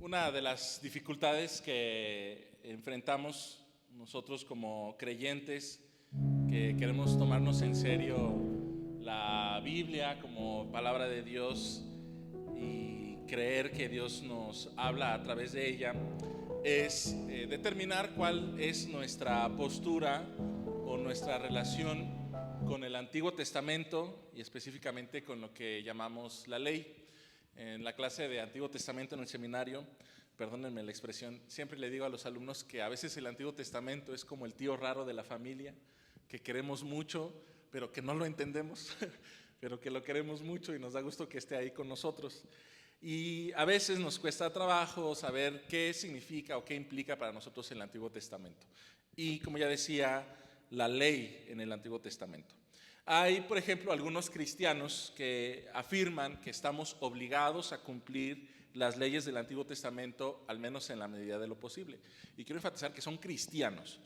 Una de las dificultades que enfrentamos nosotros como creyentes, que queremos tomarnos en serio la Biblia como palabra de Dios y creer que Dios nos habla a través de ella, es determinar cuál es nuestra postura o nuestra relación con el Antiguo Testamento y específicamente con lo que llamamos la ley. En la clase de Antiguo Testamento en el seminario, perdónenme la expresión, siempre le digo a los alumnos que a veces el Antiguo Testamento es como el tío raro de la familia, que queremos mucho, pero que no lo entendemos, pero que lo queremos mucho y nos da gusto que esté ahí con nosotros. Y a veces nos cuesta trabajo saber qué significa o qué implica para nosotros el Antiguo Testamento. Y como ya decía, la ley en el Antiguo Testamento. Hay, por ejemplo, algunos cristianos que afirman que estamos obligados a cumplir las leyes del Antiguo Testamento, al menos en la medida de lo posible. Y quiero enfatizar que son cristianos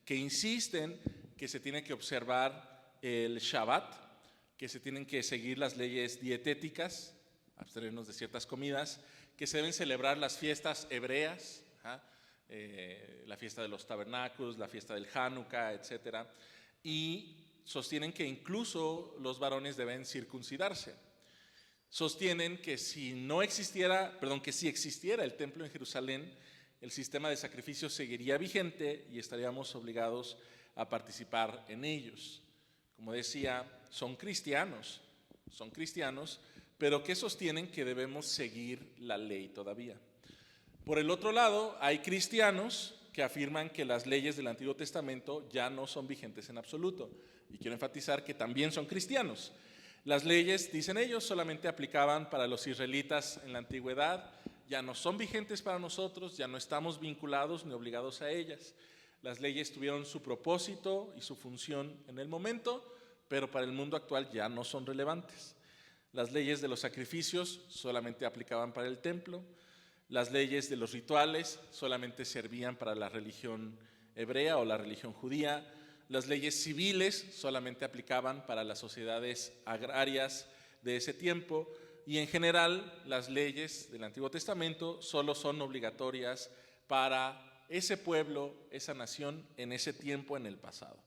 que insisten que se tiene que observar el Shabbat, que se tienen que seguir las leyes dietéticas, abstenernos de ciertas comidas, que se deben celebrar las fiestas hebreas, la fiesta de los tabernáculos, la fiesta del Hanukkah, etc. Y sostienen que incluso los varones deben circuncidarse. Sostienen que si existiera el templo en Jerusalén, el sistema de sacrificios seguiría vigente y estaríamos obligados a participar en ellos. Como decía, son cristianos, pero que sostienen que debemos seguir la ley todavía. Por el otro lado, hay cristianos que afirman que las leyes del Antiguo Testamento ya no son vigentes en absoluto. Y quiero enfatizar que también son cristianos. Las leyes, dicen ellos, solamente aplicaban para los israelitas en la antigüedad, ya no son vigentes para nosotros, ya no estamos vinculados ni obligados a ellas. Las leyes tuvieron su propósito y su función en el momento, pero para el mundo actual ya no son relevantes. Las leyes de los sacrificios solamente aplicaban para el templo. Las leyes de los rituales solamente servían para la religión hebrea o la religión judía. Las leyes civiles solamente aplicaban para las sociedades agrarias de ese tiempo y en general las leyes del Antiguo Testamento solo son obligatorias para ese pueblo, esa nación, en ese tiempo, en el pasado.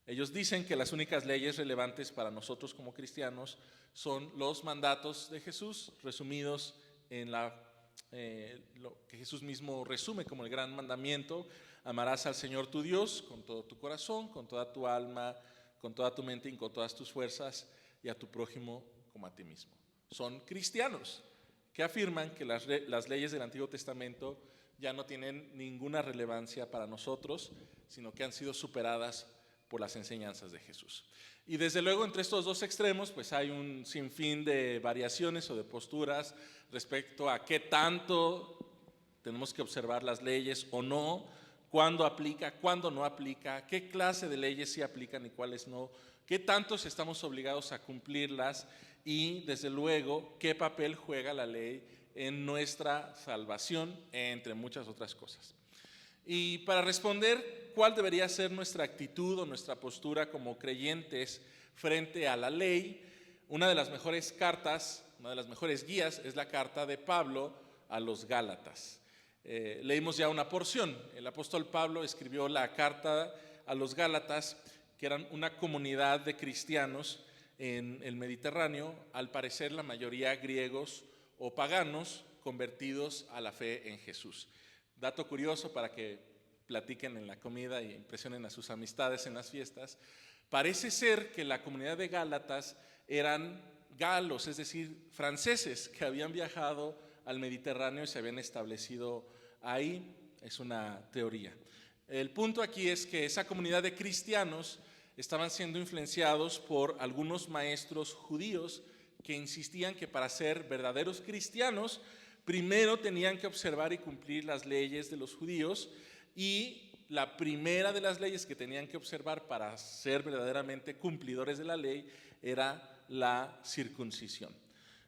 Ellos dicen que las únicas leyes relevantes para nosotros como cristianos son los mandatos de Jesús, resumidos en lo que Jesús mismo resume como el gran mandamiento: amarás al Señor tu Dios con todo tu corazón, con toda tu alma, con toda tu mente y con todas tus fuerzas, y a tu prójimo como a ti mismo. Son cristianos que afirman que las leyes del Antiguo Testamento ya no tienen ninguna relevancia para nosotros, sino que han sido superadas por las enseñanzas de Jesús. Y desde luego entre estos dos extremos pues hay un sinfín de variaciones o de posturas respecto a qué tanto tenemos que observar las leyes o no, cuándo aplica, cuándo no aplica, qué clase de leyes sí aplican y cuáles no, qué tantos estamos obligados a cumplirlas y desde luego qué papel juega la ley en nuestra salvación, entre muchas otras cosas. Y para responder cuál debería ser nuestra actitud o nuestra postura como creyentes frente a la ley, una de las mejores cartas, una de las mejores guías es la carta de Pablo a los Gálatas. Leímos ya una porción. El apóstol Pablo escribió la carta a los Gálatas, que eran una comunidad de cristianos en el Mediterráneo, al parecer la mayoría griegos o paganos convertidos a la fe en Jesús. Dato curioso para que platiquen en la comida e impresionen a sus amistades en las fiestas: parece ser que la comunidad de Gálatas eran galos, es decir, franceses que habían viajado al Mediterráneo y se habían establecido ahí. Es una teoría. El punto aquí es que esa comunidad de cristianos estaban siendo influenciados por algunos maestros judíos que insistían que para ser verdaderos cristianos primero tenían que observar y cumplir las leyes de los judíos, y la primera de las leyes que tenían que observar para ser verdaderamente cumplidores de la ley era la circuncisión.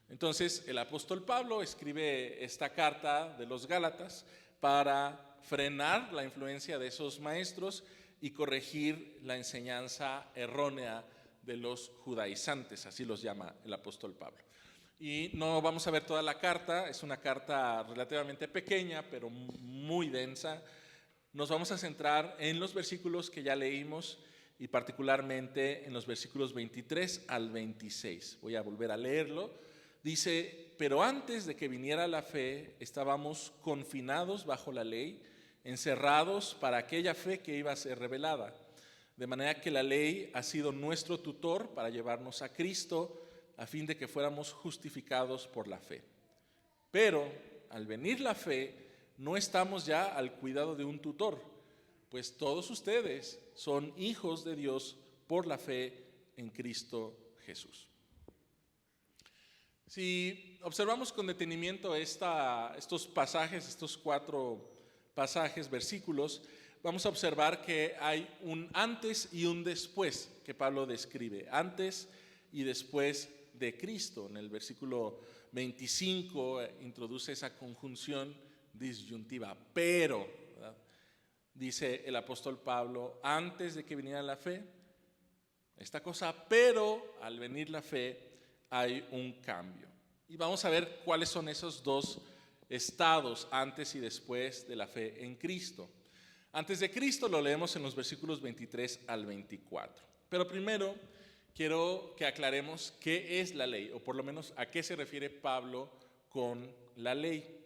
Entonces el apóstol Pablo escribe esta carta de los Gálatas para frenar la influencia de esos maestros y corregir la enseñanza errónea de los judaizantes, así los llama el apóstol Pablo. Y no vamos a ver toda la carta, es una carta relativamente pequeña, pero muy densa. Nos vamos a centrar en los versículos que ya leímos y particularmente en los versículos 23 al 26. Voy a volver a leerlo. Dice: pero antes de que viniera la fe, estábamos confinados bajo la ley, encerrados para aquella fe que iba a ser revelada. De manera que la ley ha sido nuestro tutor para llevarnos a Cristo, a fin de que fuéramos justificados por la fe. Pero al venir la fe, no estamos ya al cuidado de un tutor, pues todos ustedes son hijos de Dios por la fe en Cristo Jesús. Si observamos con detenimiento estos pasajes, estos 4 pasajes, versículos, vamos a observar que hay un antes y un después que Pablo describe, antes y después de Cristo. En el versículo 25 introduce esa conjunción disyuntiva, pero, ¿verdad? Dice el apóstol Pablo, antes de que viniera la fe, esta cosa, pero al venir la fe hay un cambio. Y vamos a ver cuáles son esos 2 estados, antes y después de la fe en Cristo. Antes de Cristo lo leemos en los versículos 23 al 24. Pero primero quiero que aclaremos qué es la ley, o por lo menos a qué se refiere Pablo con la ley.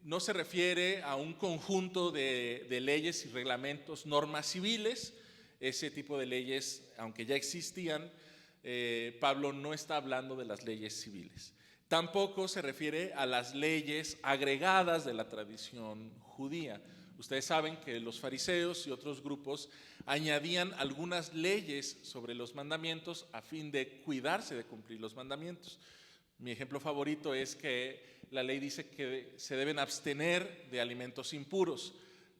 No se refiere a un conjunto de leyes y reglamentos, normas civiles. Ese tipo de leyes, aunque ya existían, Pablo no está hablando de las leyes civiles. Tampoco se refiere a las leyes agregadas de la tradición judía. Ustedes saben que los fariseos y otros grupos añadían algunas leyes sobre los mandamientos a fin de cuidarse de cumplir los mandamientos. Mi ejemplo favorito es que la ley dice que se deben abstener de alimentos impuros,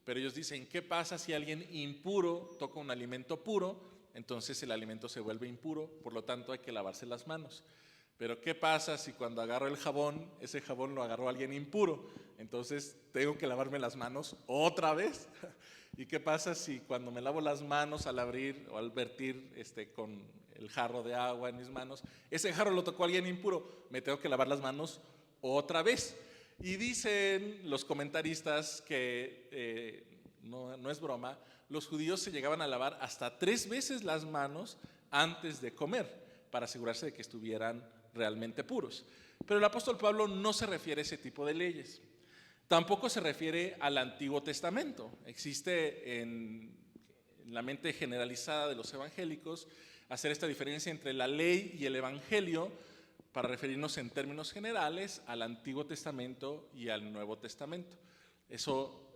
pero ellos dicen, ¿qué pasa si alguien impuro toca un alimento puro? Entonces el alimento se vuelve impuro, por lo tanto hay que lavarse las manos. Pero ¿qué pasa si cuando agarro el jabón, ese jabón lo agarró alguien impuro? Entonces tengo que lavarme las manos otra vez. ¿Y qué pasa si cuando me lavo las manos al abrir o al vertir con el jarro de agua en mis manos, ese jarro lo tocó alguien impuro? Me tengo que lavar las manos otra vez. Y dicen los comentaristas que no es broma, los judíos se llegaban a lavar hasta 3 veces las manos antes de comer, para asegurarse de que estuvieran realmente puros. Pero el apóstol Pablo no se refiere a ese tipo de leyes. Tampoco se refiere al Antiguo Testamento. Existe en la mente generalizada de los evangélicos hacer esta diferencia entre la ley y el evangelio para referirnos en términos generales al Antiguo Testamento y al Nuevo Testamento. Eso,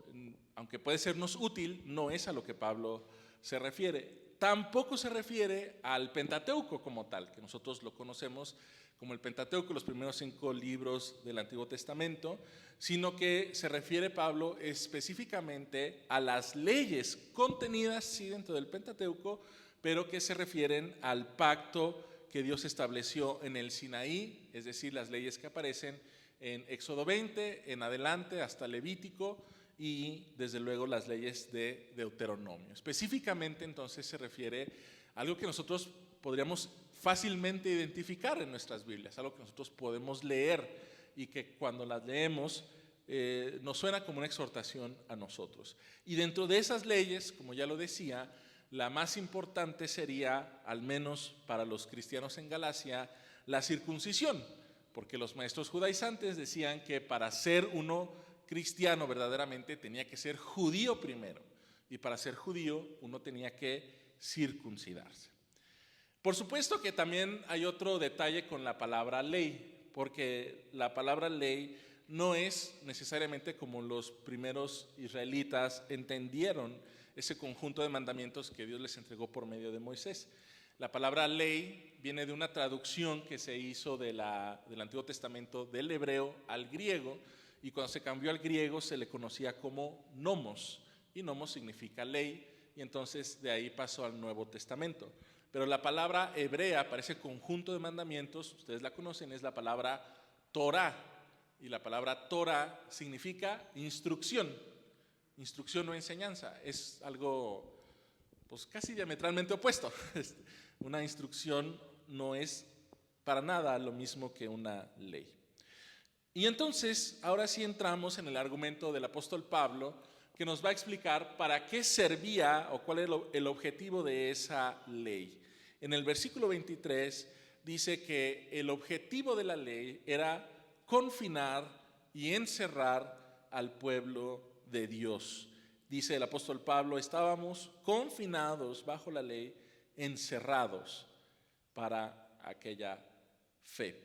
aunque puede sernos útil, no es a lo que Pablo se refiere. Tampoco se refiere al Pentateuco como tal, que nosotros lo conocemos como el Pentateuco, los primeros 5 libros del Antiguo Testamento, sino que se refiere Pablo específicamente a las leyes contenidas sí dentro del Pentateuco, pero que se refieren al pacto que Dios estableció en el Sinaí, es decir, las leyes que aparecen en Éxodo 20, en adelante hasta Levítico, y desde luego las leyes de Deuteronomio. Específicamente entonces se refiere a algo que nosotros podríamos fácilmente identificar en nuestras Biblias, algo que nosotros podemos leer y que cuando las leemos nos suena como una exhortación a nosotros. Y dentro de esas leyes, como ya lo decía, la más importante sería, al menos para los cristianos en Galacia, la circuncisión, porque los maestros judaizantes decían que para ser uno cristiano verdaderamente tenía que ser judío primero, y para ser judío uno tenía que circuncidarse. Por supuesto que también hay otro detalle con la palabra ley, porque la palabra ley no es necesariamente como los primeros israelitas entendieron ese conjunto de mandamientos que Dios les entregó por medio de Moisés. La palabra ley viene de una traducción que se hizo del Antiguo Testamento del hebreo al griego, y cuando se cambió al griego se le conocía como nomos, y nomos significa ley, y entonces de ahí pasó al Nuevo Testamento. Pero la palabra hebrea para ese conjunto de mandamientos, ustedes la conocen, es la palabra Torah, y la palabra Torah significa instrucción o enseñanza. Es algo pues casi diametralmente opuesto. Una instrucción no es para nada lo mismo que una ley. Y entonces, ahora sí entramos en el argumento del apóstol Pablo, que nos va a explicar para qué servía o cuál es el objetivo de esa ley. En el versículo 23 dice que el objetivo de la ley era confinar y encerrar al pueblo de Dios. Dice el apóstol Pablo, estábamos confinados bajo la ley, encerrados para aquella fe.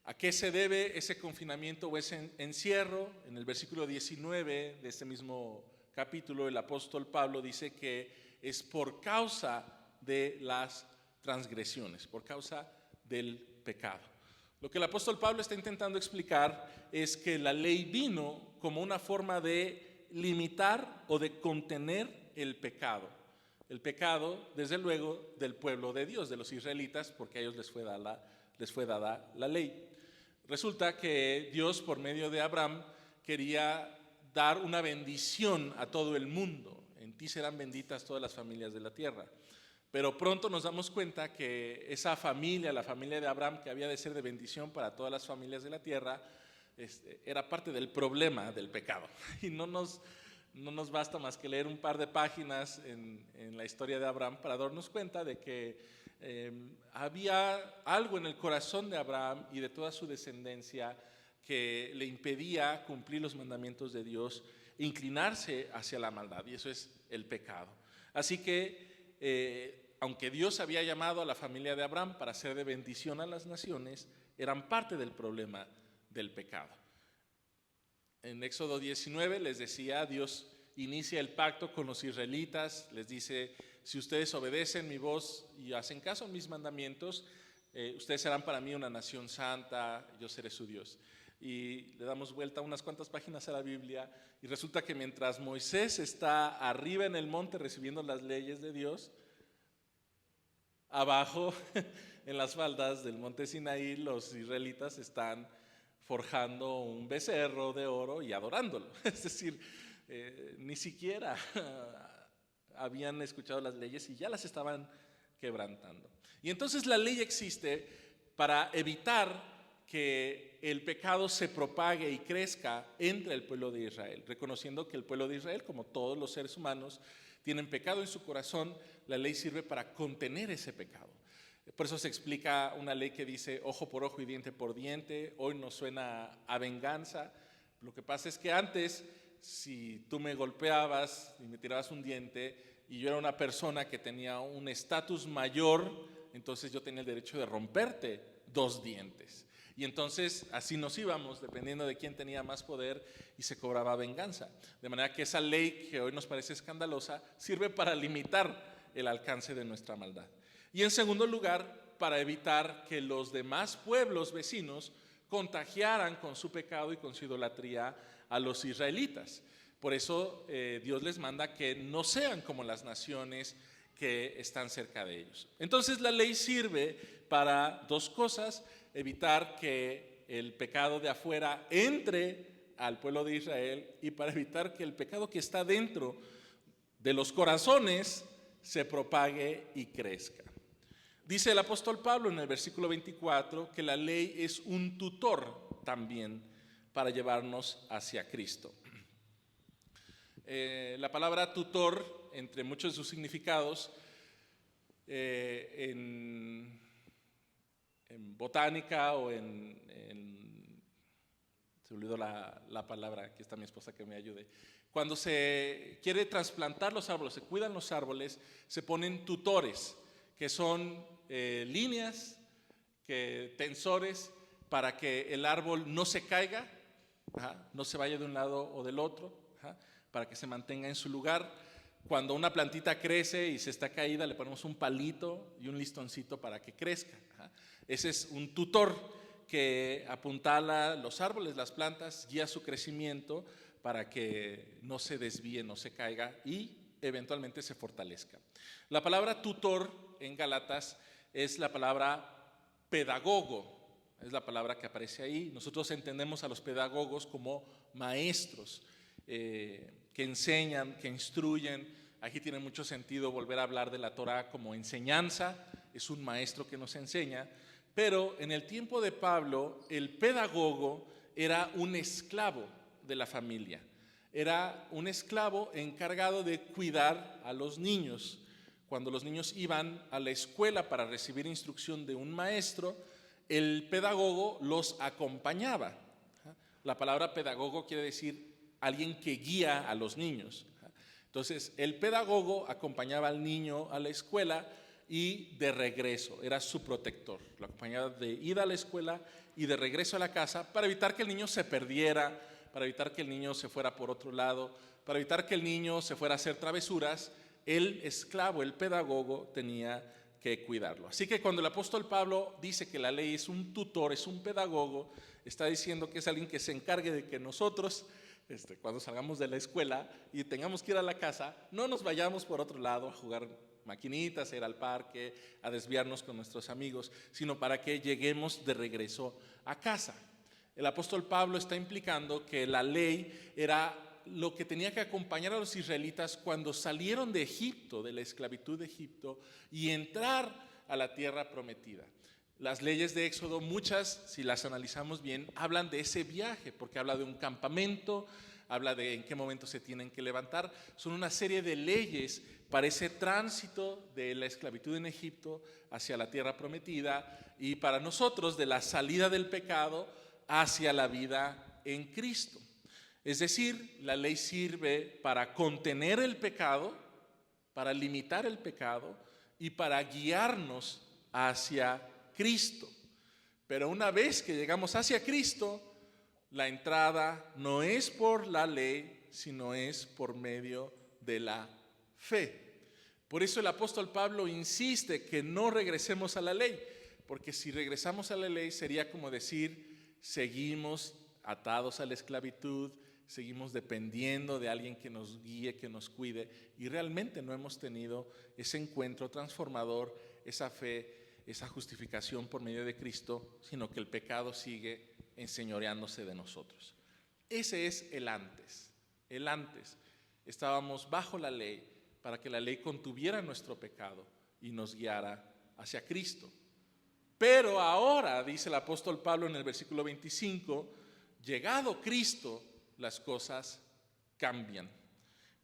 ¿A qué se debe ese confinamiento o ese encierro? En el versículo 19 de este mismo capítulo, el apóstol Pablo dice que es por causa de las transgresiones, por causa del pecado. Lo que el apóstol Pablo está intentando explicar es que la ley vino como una forma de limitar o de contener el pecado. El pecado, desde luego, del pueblo de Dios, de los israelitas, porque a ellos les fue dada la ley. Resulta que Dios, por medio de Abraham, quería dar una bendición a todo el mundo. En ti serán benditas todas las familias de la tierra. Pero pronto nos damos cuenta que esa familia, la familia de Abraham, que había de ser de bendición para todas las familias de la tierra, era parte del problema del pecado. Y no nos basta más que leer un par de páginas en la historia de Abraham para darnos cuenta de que había algo en el corazón de Abraham y de toda su descendencia que le impedía cumplir los mandamientos de Dios e inclinarse hacia la maldad, y eso es el pecado. Así que aunque Dios había llamado a la familia de Abraham para ser de bendición a las naciones, eran parte del problema del pecado. En Éxodo 19 les decía, Dios inicia el pacto con los israelitas, les dice, si ustedes obedecen mi voz y hacen caso a mis mandamientos, ustedes serán para mí una nación santa, yo seré su Dios. Y le damos vuelta unas cuantas páginas a la Biblia y resulta que mientras Moisés está arriba en el monte recibiendo las leyes de Dios, abajo en las faldas del monte Sinaí los israelitas están forjando un becerro de oro y adorándolo. Es decir, ni siquiera habían escuchado las leyes y ya las estaban quebrantando. Y entonces la ley existe para evitar que el pecado se propague y crezca entre el pueblo de Israel, reconociendo que el pueblo de Israel, como todos los seres humanos, tienen pecado en su corazón. La ley sirve para contener ese pecado. Por eso se explica una ley que dice ojo por ojo y diente por diente. Hoy nos suena a venganza. Lo que pasa es que antes, si tú me golpeabas y me tirabas un diente y yo era una persona que tenía un estatus mayor, entonces yo tenía el derecho de romperte 2 dientes. Y entonces así nos íbamos, dependiendo de quién tenía más poder, y se cobraba venganza. De manera que esa ley, que hoy nos parece escandalosa, sirve para limitar el alcance de nuestra maldad. Y en segundo lugar, para evitar que los demás pueblos vecinos contagiaran con su pecado y con su idolatría a los israelitas. Por eso Dios les manda que no sean como las naciones que están cerca de ellos. Entonces la ley sirve para 2 cosas: evitar que el pecado de afuera entre al pueblo de Israel y para evitar que el pecado que está dentro de los corazones se propague y crezca. Dice el apóstol Pablo en el versículo 24 que la ley es un tutor también para llevarnos hacia Cristo. La palabra tutor, entre muchos de sus significados, en botánica o se olvidó la palabra, aquí está mi esposa que me ayude. Cuando se quiere trasplantar los árboles, se cuidan los árboles, se ponen tutores, que son líneas, tensores, para que el árbol no se caiga, no se vaya de un lado o del otro, para que se mantenga en su lugar. Cuando una plantita crece y se está caída, le ponemos un palito y un listoncito para que crezca. Ese es un tutor que apuntala los árboles, las plantas, guía su crecimiento para que no se desvíe, no se caiga y eventualmente se fortalezca. La palabra tutor en Gálatas es la palabra pedagogo, es la palabra que aparece ahí. Nosotros entendemos a los pedagogos como maestros que enseñan, que instruyen. Aquí tiene mucho sentido volver a hablar de la Torá como enseñanza, es un maestro que nos enseña, Pero en el tiempo de Pablo, el pedagogo era un esclavo de la familia. Era un esclavo encargado de cuidar a los niños. Cuando los niños iban a la escuela para recibir instrucción de un maestro, el pedagogo los acompañaba. La palabra pedagogo quiere decir alguien que guía a los niños. Entonces, el pedagogo acompañaba al niño a la escuela y de regreso, era su protector. Lo acompañaba de ida a la escuela y de regreso a la casa para evitar que el niño se perdiera, para evitar que el niño se fuera por otro lado, para evitar que el niño se fuera a hacer travesuras. El esclavo, el pedagogo, tenía que cuidarlo. Así que cuando el apóstol Pablo dice que la ley es un tutor, es un pedagogo, está diciendo que es alguien que se encargue de que nosotros, cuando salgamos de la escuela y tengamos que ir a la casa, no nos vayamos por otro lado a jugar maquinitas, a ir al parque, a desviarnos con nuestros amigos, sino para que lleguemos de regreso a casa. El apóstol Pablo está implicando que la ley era lo que tenía que acompañar a los israelitas cuando salieron de Egipto, de la esclavitud de Egipto, y entrar a la tierra prometida. Las leyes de Éxodo, muchas, si las analizamos bien, hablan de ese viaje, porque habla de un campamento, habla de en qué momento se tienen que levantar. Son una serie de leyes para ese tránsito de la esclavitud en Egipto hacia la tierra prometida y para nosotros de la salida del pecado hacia la vida en Cristo. Es decir, la ley sirve para contener el pecado, para limitar el pecado y para guiarnos hacia Cristo. Pero una vez que llegamos hacia Cristo, la entrada no es por la ley, sino es por medio de la fe. Por eso el apóstol Pablo insiste que no regresemos a la ley, porque si regresamos a la ley sería como decir, seguimos atados a la esclavitud, seguimos dependiendo de alguien que nos guíe, que nos cuide, y realmente no hemos tenido ese encuentro transformador, esa fe, esa justificación por medio de Cristo, sino que el pecado sigue enseñoreándose de nosotros. Ese es el antes. El antes. Estábamos bajo la ley para que la ley contuviera nuestro pecado y nos guiara hacia Cristo. Pero ahora, dice el apóstol Pablo en el versículo 25, llegado Cristo, las cosas cambian.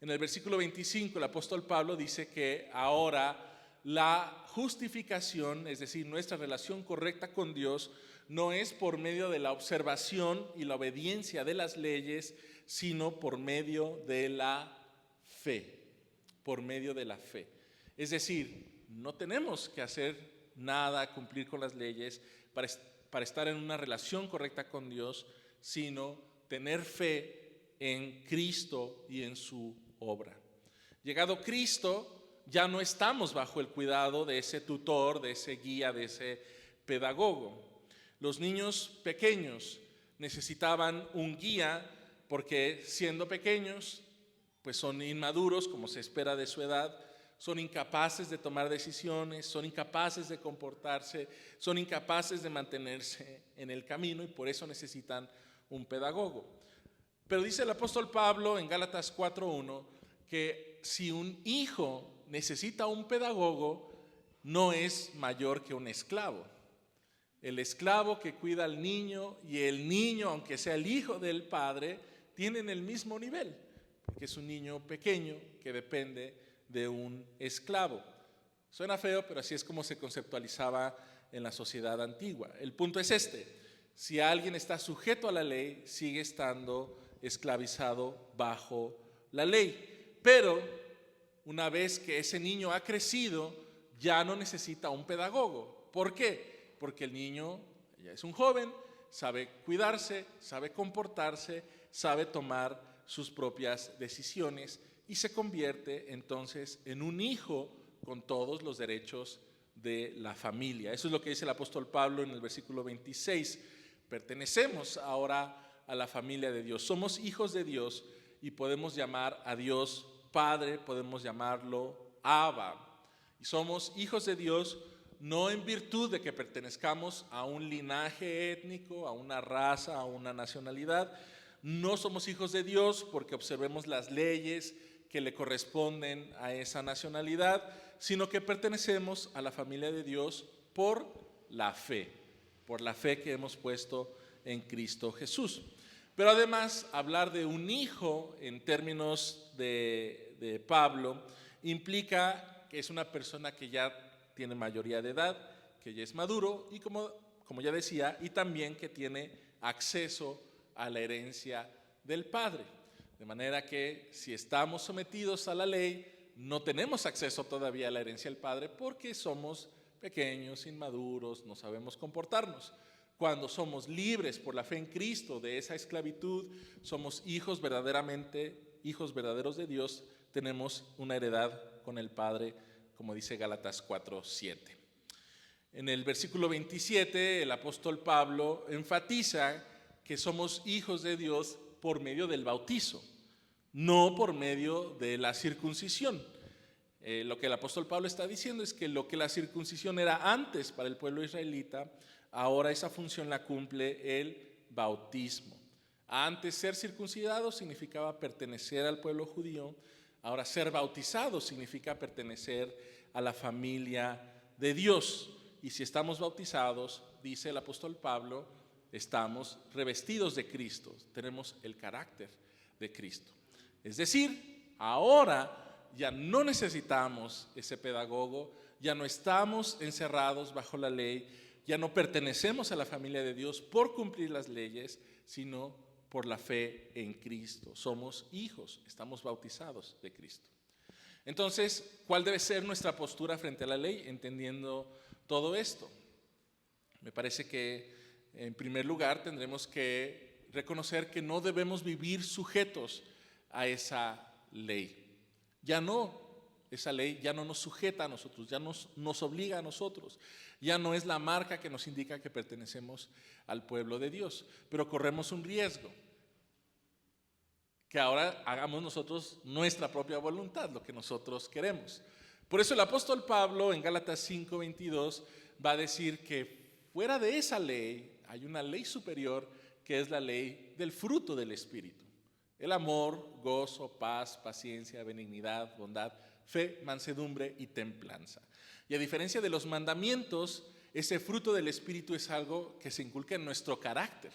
En el versículo 25 el apóstol Pablo dice que ahora la justificación, es decir, nuestra relación correcta con Dios, no es por medio de la observación y la obediencia de las leyes, sino por medio de la fe, por medio de la fe. Es decir, no tenemos que hacer nada, cumplir con las leyes para estar en una relación correcta con Dios, sino tener fe en Cristo y en su obra. Llegado Cristo, ya no estamos bajo el cuidado de ese tutor, de ese guía, de ese pedagogo. Los niños pequeños necesitaban un guía porque siendo pequeños, pues son inmaduros, como se espera de su edad, son incapaces de tomar decisiones, son incapaces de comportarse, son incapaces de mantenerse en el camino y por eso necesitan un pedagogo. Pero dice el apóstol Pablo en Gálatas 4:1 que si un hijo necesita un pedagogo, no es mayor que un esclavo. El esclavo que cuida al niño y el niño, aunque sea el hijo del padre, tienen el mismo nivel, porque es un niño pequeño que depende de un esclavo. Suena feo, pero así es como se conceptualizaba en la sociedad antigua. El punto es este: si alguien está sujeto a la ley, sigue estando esclavizado bajo la ley. Pero una vez que ese niño ha crecido, ya no necesita un pedagogo. ¿Por qué? Porque el niño ya es un joven, sabe cuidarse, sabe comportarse, sabe tomar sus propias decisiones y se convierte entonces en un hijo con todos los derechos de la familia. Eso es lo que dice el apóstol Pablo en el versículo 26. Pertenecemos ahora a la familia de Dios. Somos hijos de Dios y podemos llamar a Dios Padre, podemos llamarlo Abba. Y somos hijos de Dios no en virtud de que pertenezcamos a un linaje étnico, a una raza, a una nacionalidad. No somos hijos de Dios porque observemos las leyes que le corresponden a esa nacionalidad, sino que pertenecemos a la familia de Dios por la fe. por la fe que hemos puesto en Cristo Jesús. Pero además, hablar de un hijo en términos de Pablo implica que es una persona que ya tiene mayoría de edad, que ya es maduro y como ya decía, y también que tiene acceso a la herencia del Padre. De manera que si estamos sometidos a la ley, no tenemos acceso todavía a la herencia del Padre porque somos pequeños, inmaduros, no sabemos comportarnos. Cuando somos libres por la fe en Cristo de esa esclavitud, somos hijos verdaderos de Dios, tenemos una heredad con el Padre, como dice Gálatas 4:7. En el versículo 27, el apóstol Pablo enfatiza que somos hijos de Dios por medio del bautizo, no por medio de la circuncisión. Lo que el apóstol Pablo está diciendo es que lo que la circuncisión era antes para el pueblo israelita, ahora esa función la cumple el bautismo. Antes ser circuncidado significaba pertenecer al pueblo judío, ahora ser bautizado significa pertenecer a la familia de Dios. Y si estamos bautizados, dice el apóstol Pablo, estamos revestidos de Cristo, tenemos el carácter de Cristo. Es decir, ahora ya no necesitamos ese pedagogo, ya no estamos encerrados bajo la ley, ya no pertenecemos a la familia de Dios por cumplir las leyes, sino por la fe en Cristo. Somos hijos, estamos bautizados de Cristo. Entonces, ¿cuál debe ser nuestra postura frente a la ley, entendiendo todo esto? Me parece que, en primer lugar, tendremos que reconocer que no debemos vivir sujetos a esa ley. Esa ley ya no nos sujeta a nosotros, ya nos obliga a nosotros. Ya no es la marca que nos indica que pertenecemos al pueblo de Dios. Pero corremos un riesgo, que ahora hagamos nosotros nuestra propia voluntad, lo que nosotros queremos. Por eso el apóstol Pablo en Gálatas 5:22 va a decir que fuera de esa ley hay una ley superior que es la ley del fruto del Espíritu. El amor, gozo, paz, paciencia, benignidad, bondad, fe, mansedumbre y templanza. Y a diferencia de los mandamientos, ese fruto del Espíritu es algo que se inculca en nuestro carácter.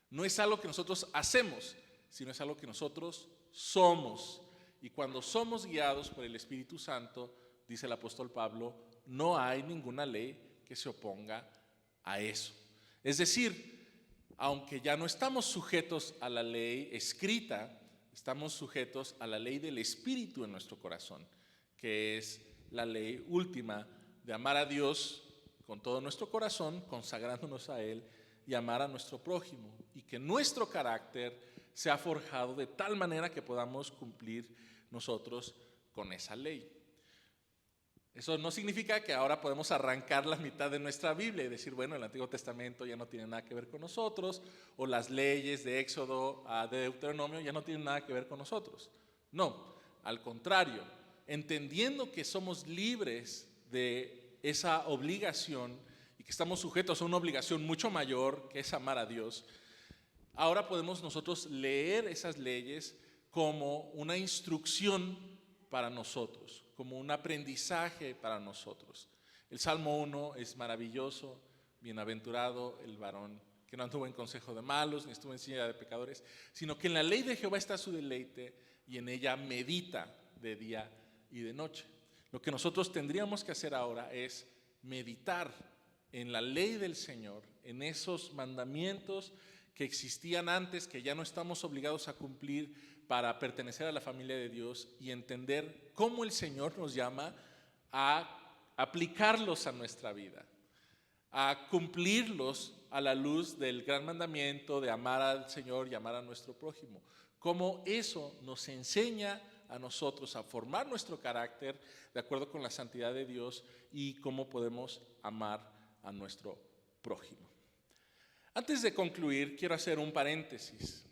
No es algo que nosotros hacemos, sino es algo que nosotros somos. Y cuando somos guiados por el Espíritu Santo, dice el apóstol Pablo, no hay ninguna ley que se oponga a eso. Es decir, aunque ya no estamos sujetos a la ley escrita, estamos sujetos a la ley del Espíritu en nuestro corazón, que es la ley última de amar a Dios con todo nuestro corazón, consagrándonos a Él, y amar a nuestro prójimo, y que nuestro carácter sea forjado de tal manera que podamos cumplir nosotros con esa ley. Eso no significa que ahora podemos arrancar la mitad de nuestra Biblia y decir, bueno, el Antiguo Testamento ya no tiene nada que ver con nosotros, o las leyes de Éxodo a Deuteronomio ya no tienen nada que ver con nosotros. No, al contrario, entendiendo que somos libres de esa obligación y que estamos sujetos a una obligación mucho mayor, que es amar a Dios, ahora podemos nosotros leer esas leyes como una instrucción para nosotros, como un aprendizaje para nosotros. El Salmo 1 es maravilloso, bienaventurado el varón que no anduvo en consejo de malos, ni estuvo en silla de pecadores, sino que en la ley de Jehová está su deleite y en ella medita de día y de noche. Lo que nosotros tendríamos que hacer ahora es meditar en la ley del Señor, en esos mandamientos que existían antes, que ya no estamos obligados a cumplir para pertenecer a la familia de Dios, y entender cómo el Señor nos llama a aplicarlos a nuestra vida, a cumplirlos a la luz del gran mandamiento de amar al Señor y amar a nuestro prójimo. Cómo eso nos enseña a nosotros a formar nuestro carácter de acuerdo con la santidad de Dios y cómo podemos amar a nuestro prójimo. Antes de concluir, quiero hacer un paréntesis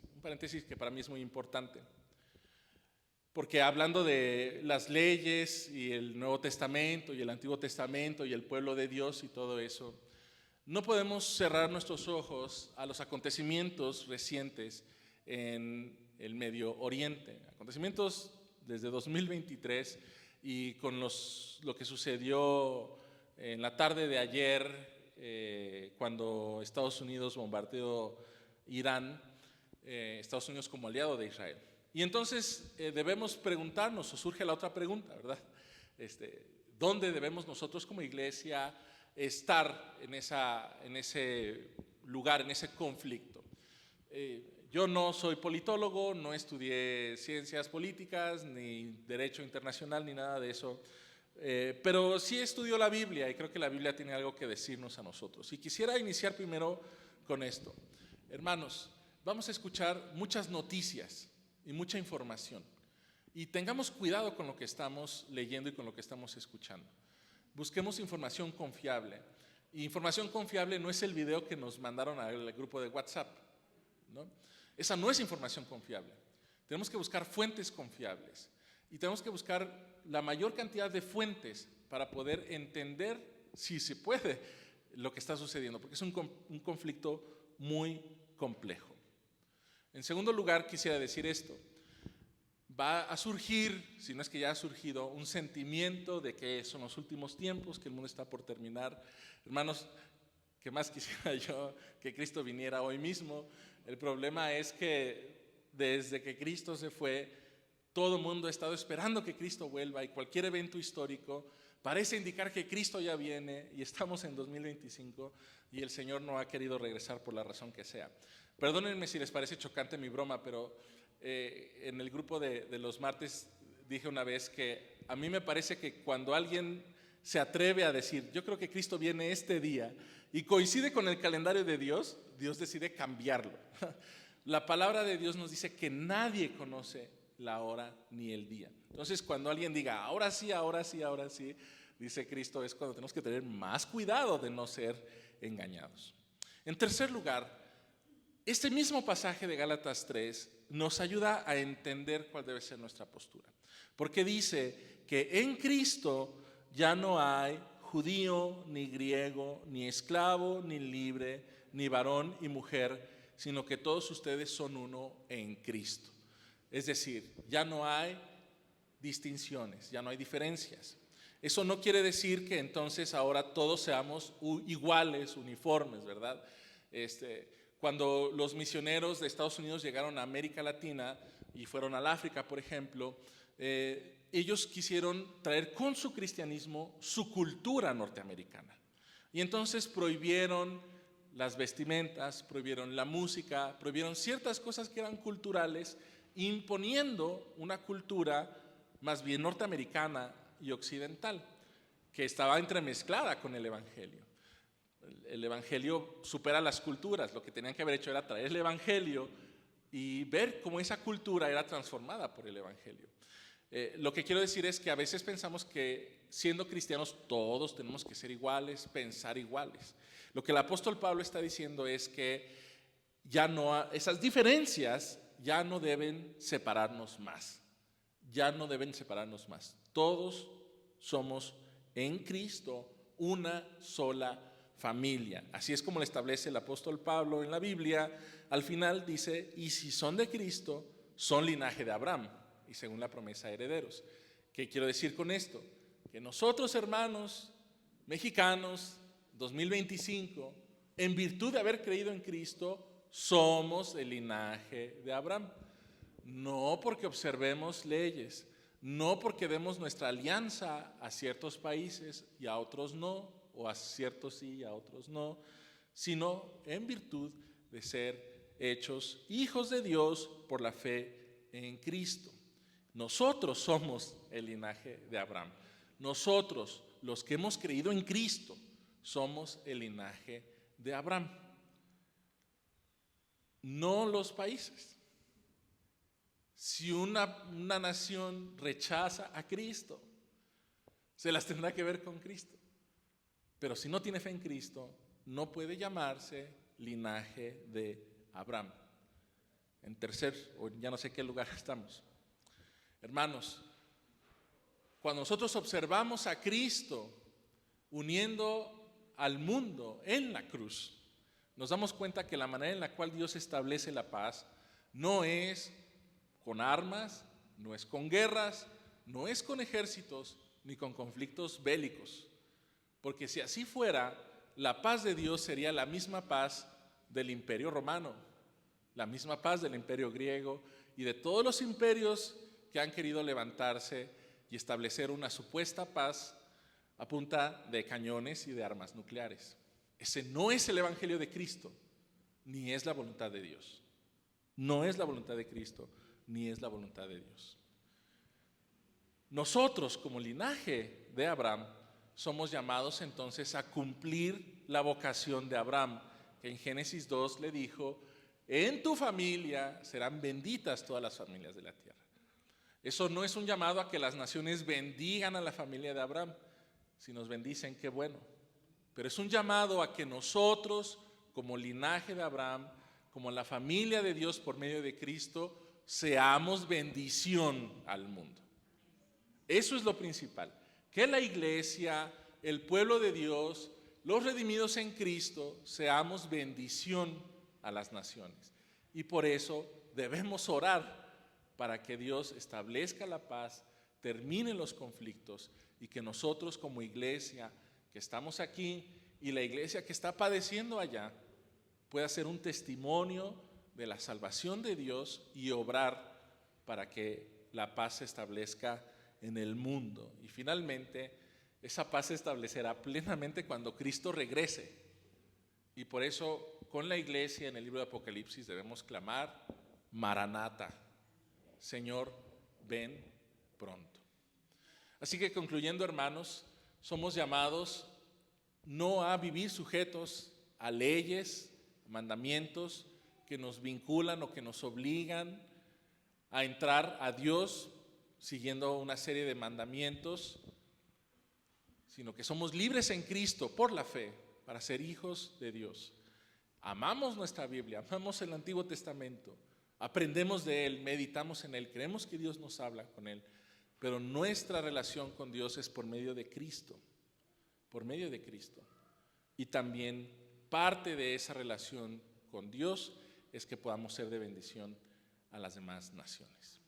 que para mí es muy importante, porque hablando de las leyes y el Nuevo Testamento y el Antiguo Testamento y el pueblo de Dios y todo eso, no podemos cerrar nuestros ojos a los acontecimientos recientes en el Medio Oriente, acontecimientos desde 2023 y con lo que sucedió en la tarde de ayer cuando Estados Unidos bombardeó Irán, Estados Unidos como aliado de Israel. Y entonces debemos preguntarnos, o surge la otra pregunta, ¿verdad? ¿Dónde debemos nosotros como iglesia estar en ese lugar, en ese conflicto? Yo no soy politólogo, no estudié ciencias políticas, ni derecho internacional, ni nada de eso, pero sí estudio la Biblia y creo que la Biblia tiene algo que decirnos a nosotros. Y quisiera iniciar primero con esto. Hermanos, vamos a escuchar muchas noticias y mucha información. Y tengamos cuidado con lo que estamos leyendo y con lo que estamos escuchando. Busquemos información confiable. Y información confiable no es el video que nos mandaron al grupo de WhatsApp, ¿no? Esa no es información confiable. Tenemos que buscar fuentes confiables. Y tenemos que buscar la mayor cantidad de fuentes para poder entender, si se puede, lo que está sucediendo. Porque es un conflicto muy complejo. En segundo lugar, quisiera decir esto. Va a surgir, si no es que ya ha surgido, un sentimiento de que son los últimos tiempos, que el mundo está por terminar. Hermanos, ¿qué más quisiera yo que Cristo viniera hoy mismo? El problema es que desde que Cristo se fue, todo el mundo ha estado esperando que Cristo vuelva y cualquier evento histórico parece indicar que Cristo ya viene y estamos en 2025 y el Señor no ha querido regresar por la razón que sea. Perdónenme si les parece chocante mi broma, pero en el grupo de los martes dije una vez que a mí me parece que cuando alguien se atreve a decir, yo creo que Cristo viene este día y coincide con el calendario de Dios, Dios decide cambiarlo. La palabra de Dios nos dice que nadie conoce la hora ni el día. Entonces, cuando alguien diga, ahora sí, ahora sí, ahora sí, dice Cristo, es cuando tenemos que tener más cuidado de no ser engañados. En tercer lugar, este mismo pasaje de Gálatas 3 nos ayuda a entender cuál debe ser nuestra postura. Porque dice que en Cristo ya no hay judío, ni griego, ni esclavo, ni libre, ni varón y mujer, sino que todos ustedes son uno en Cristo. Es decir, ya no hay distinciones, ya no hay diferencias. Eso no quiere decir que entonces ahora todos seamos iguales, uniformes, ¿verdad? Cuando los misioneros de Estados Unidos llegaron a América Latina y fueron al África, por ejemplo, ellos quisieron traer con su cristianismo su cultura norteamericana. Y entonces prohibieron las vestimentas, prohibieron la música, prohibieron ciertas cosas que eran culturales, imponiendo una cultura más bien norteamericana y occidental, que estaba entremezclada con el Evangelio. El Evangelio supera las culturas. Lo que tenían que haber hecho era traer el Evangelio y ver cómo esa cultura era transformada por el Evangelio. Lo que quiero decir es que a veces pensamos que siendo cristianos todos tenemos que ser iguales, pensar iguales. Lo que el apóstol Pablo está diciendo es que ya no esas diferencias ya no deben separarnos más. Ya no deben separarnos más. Todos somos en Cristo una sola familia. Así es como lo establece el apóstol Pablo en la Biblia. Al final dice, y si son de Cristo, son linaje de Abraham, y según la promesa herederos. ¿Qué quiero decir con esto? Que nosotros, hermanos mexicanos, 2025, en virtud de haber creído en Cristo, somos el linaje de Abraham. No porque observemos leyes, no porque demos nuestra alianza a ciertos países y a otros no, o a ciertos sí y a otros no, sino en virtud de ser hechos hijos de Dios por la fe en Cristo. Nosotros somos el linaje de Abraham. Nosotros, los que hemos creído en Cristo, somos el linaje de Abraham. No los países. Si una nación rechaza a Cristo, se las tendrá que ver con Cristo. Pero si no tiene fe en Cristo, no puede llamarse linaje de Abraham. En tercer, o ya no sé qué lugar estamos. Hermanos, cuando nosotros observamos a Cristo uniendo al mundo en la cruz, nos damos cuenta que la manera en la cual Dios establece la paz no es con armas, no es con guerras, no es con ejércitos, ni con conflictos bélicos. Porque si así fuera, la paz de Dios sería la misma paz del Imperio Romano, la misma paz del Imperio Griego y de todos los imperios que han querido levantarse y establecer una supuesta paz a punta de cañones y de armas nucleares. Ese no es el Evangelio de Cristo, ni es la voluntad de Dios. No es la voluntad de Cristo, ni es la voluntad de Dios. Nosotros, como linaje de Abraham, somos llamados entonces a cumplir la vocación de Abraham, que en Génesis 2 le dijo: en tu familia serán benditas todas las familias de la tierra. Eso no es un llamado a que las naciones bendigan a la familia de Abraham. Si nos bendicen, qué bueno. Pero es un llamado a que nosotros, como linaje de Abraham, como la familia de Dios por medio de Cristo, seamos bendición al mundo. Eso es lo principal. Que la iglesia, el pueblo de Dios, los redimidos en Cristo, seamos bendición a las naciones. Y por eso debemos orar para que Dios establezca la paz, termine los conflictos y que nosotros como iglesia que estamos aquí y la iglesia que está padeciendo allá pueda ser un testimonio de la salvación de Dios y obrar para que la paz se establezca en el mundo. Y finalmente, esa paz se establecerá plenamente cuando Cristo regrese. Y por eso, con la iglesia en el libro de Apocalipsis debemos clamar: Maranata, Señor, ven pronto. Así que concluyendo, hermanos, somos llamados no a vivir sujetos a leyes, mandamientos que nos vinculan o que nos obligan a entrar a Dios siguiendo una serie de mandamientos, sino que somos libres en Cristo por la fe para ser hijos de Dios. Amamos nuestra Biblia, amamos el Antiguo Testamento, aprendemos de Él, meditamos en Él, creemos que Dios nos habla con Él, pero nuestra relación con Dios es por medio de Cristo, por medio de Cristo. Y también parte de esa relación con Dios es que podamos ser de bendición a las demás naciones.